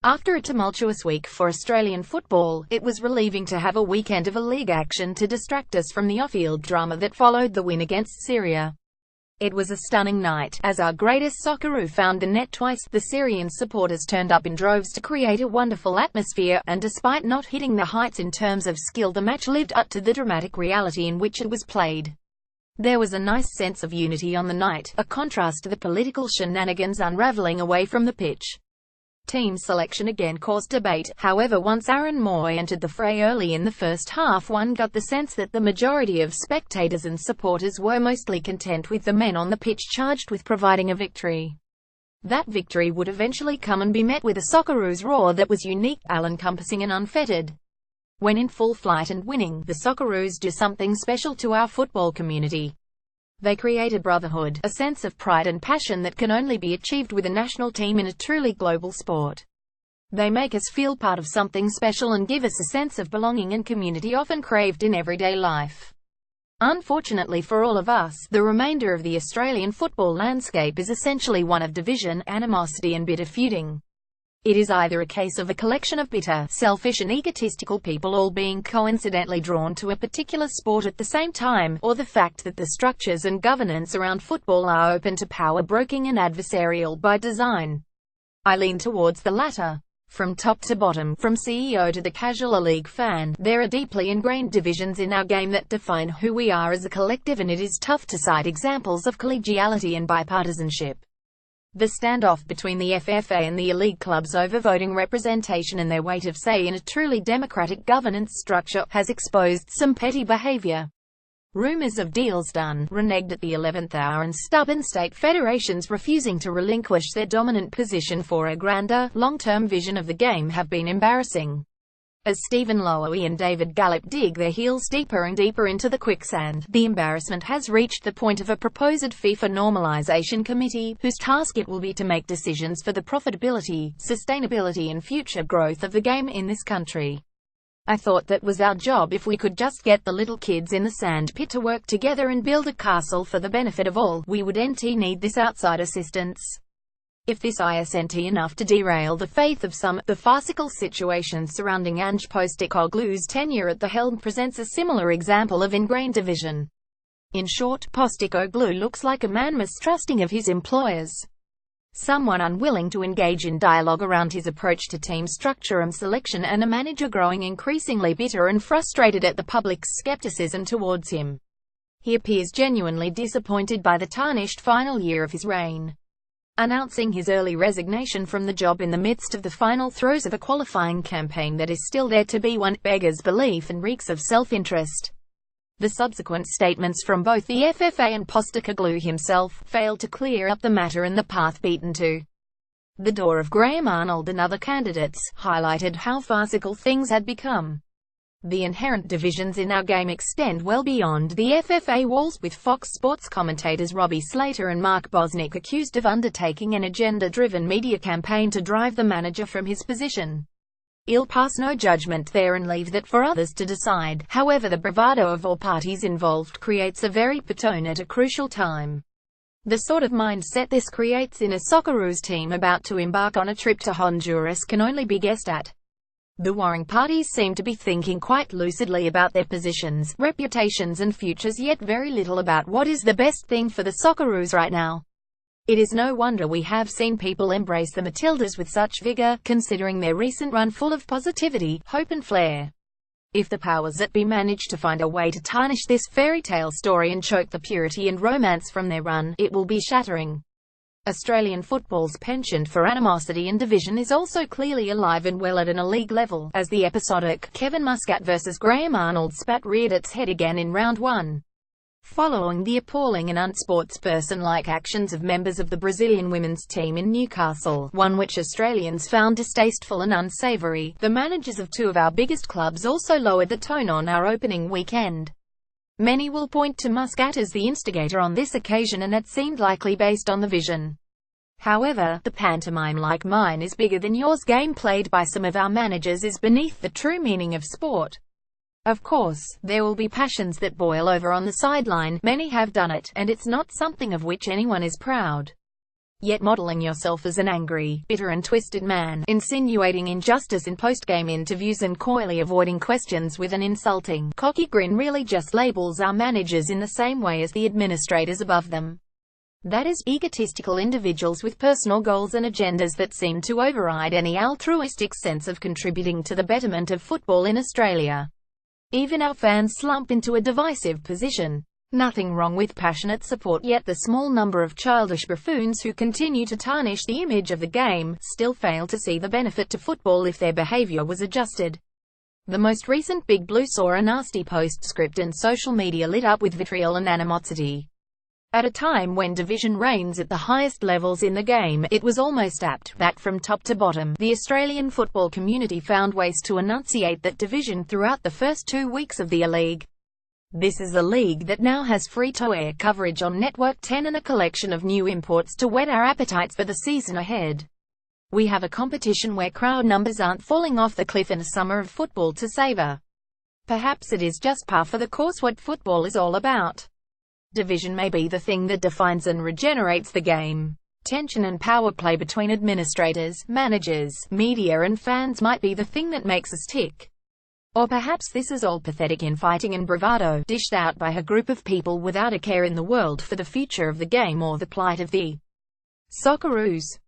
After a tumultuous week for Australian football, it was relieving to have a weekend of a league action to distract us from the off-field drama that followed the win against Syria. It was a stunning night, as our greatest Socceroo found the net twice. The Syrian supporters turned up in droves to create a wonderful atmosphere, and despite not hitting the heights in terms of skill, the match lived up to the dramatic reality in which it was played. There was a nice sense of unity on the night, a contrast to the political shenanigans unraveling away from the pitch. Team selection again caused debate, however once Aaron Moy entered the fray early in the first half, one got the sense that the majority of spectators and supporters were mostly content with the men on the pitch charged with providing a victory. That victory would eventually come and be met with a Socceroos roar that was unique, all-encompassing and unfettered. When in full flight and winning, the Socceroos do something special to our football community. They create a brotherhood, a sense of pride and passion that can only be achieved with a national team in a truly global sport. They make us feel part of something special and give us a sense of belonging and community often craved in everyday life. Unfortunately for all of us, the remainder of the Australian football landscape is essentially one of division, animosity and bitter feuding. It is either a case of a collection of bitter, selfish and egotistical people all being coincidentally drawn to a particular sport at the same time, or the fact that the structures and governance around football are open to power-broking and adversarial by design. I lean towards the latter. From top to bottom, from CEO to the casual league fan, there are deeply ingrained divisions in our game that define who we are as a collective, and it is tough to cite examples of collegiality and bipartisanship. The standoff between the FFA and the league clubs over voting representation and their weight of say in a truly democratic governance structure has exposed some petty behavior. Rumors of deals done, reneged at the 11th hour, and stubborn state federations refusing to relinquish their dominant position for a grander, long-term vision of the game have been embarrassing. As Stephen Lowy and David Gallop dig their heels deeper and deeper into the quicksand, the embarrassment has reached the point of a proposed FIFA normalization committee, whose task it will be to make decisions for the profitability, sustainability and future growth of the game in this country. I thought that was our job. If we could just get the little kids in the sand pit to work together and build a castle for the benefit of all, we would need this outside assistance. If this isn't enough to derail the faith of some, the farcical situation surrounding Ange Postecoglou's tenure at the helm presents a similar example of ingrained division. In short, Postecoglou looks like a man mistrusting of his employers. Someone unwilling to engage in dialogue around his approach to team structure and selection, and a manager growing increasingly bitter and frustrated at the public's skepticism towards him. He appears genuinely disappointed by the tarnished final year of his reign. Announcing his early resignation from the job in the midst of the final throes of a qualifying campaign that is still there to be won, beggars belief and reeks of self-interest. The subsequent statements from both the FFA and Postecoglou himself failed to clear up the matter, and the path beaten to the door of Graham Arnold and other candidates highlighted how farcical things had become. The inherent divisions in our game extend well beyond the FFA walls, with Fox Sports commentators Robbie Slater and Mark Bosnick accused of undertaking an agenda-driven media campaign to drive the manager from his position. I'll pass no judgment there and leave that for others to decide. However, the bravado of all parties involved creates a very bad tone at a crucial time. The sort of mindset this creates in a Socceroos team about to embark on a trip to Honduras can only be guessed at. The warring parties seem to be thinking quite lucidly about their positions, reputations and futures, yet very little about what is the best thing for the Socceroos right now. It is no wonder we have seen people embrace the Matildas with such vigor, considering their recent run full of positivity, hope and flair. If the powers that be manage to find a way to tarnish this fairy tale story and choke the purity and romance from their run, it will be shattering. Australian football's penchant for animosity and division is also clearly alive and well at an league level, as the episodic Kevin Muscat vs Graham Arnold spat reared its head again in round 1. Following the appalling and unsportsperson-like actions of members of the Brazilian women's team in Newcastle, one which Australians found distasteful and unsavoury, the managers of two of our biggest clubs also lowered the tone on our opening weekend. Many will point to Muscat as the instigator on this occasion, and that seemed likely based on the vision. However, the pantomime like mine is bigger than yours game played by some of our managers is beneath the true meaning of sport. Of course, there will be passions that boil over on the sideline, many have done it, and it's not something of which anyone is proud. yet modeling yourself as an angry, bitter and twisted man, insinuating injustice in post-game interviews and coyly avoiding questions with an insulting, cocky grin really just labels our managers in the same way as the administrators above them. That is, egotistical individuals with personal goals and agendas that seem to override any altruistic sense of contributing to the betterment of football in Australia. Even our fans slump into a divisive position. Nothing wrong with passionate support, yet the small number of childish buffoons who continue to tarnish the image of the game still fail to see the benefit to football if their behaviour was adjusted. The most recent Big Blue saw a nasty postscript and social media lit up with vitriol and animosity. At a time when division reigns at the highest levels in the game, it was almost apt that from top to bottom, the Australian football community found ways to enunciate that division throughout the first 2 weeks of the A-League. This is a league that now has free-to-air coverage on Network 10 and a collection of new imports to whet our appetites for the season ahead. We have a competition where crowd numbers aren't falling off the cliff and a summer of football to savour. Perhaps it is just par for the course what football is all about. Division may be the thing that defines and regenerates the game. Tension and power play between administrators, managers, media and fans might be the thing that makes us tick. Or perhaps this is all pathetic infighting and bravado, dished out by a group of people without a care in the world for the future of the game or the plight of the Socceroos.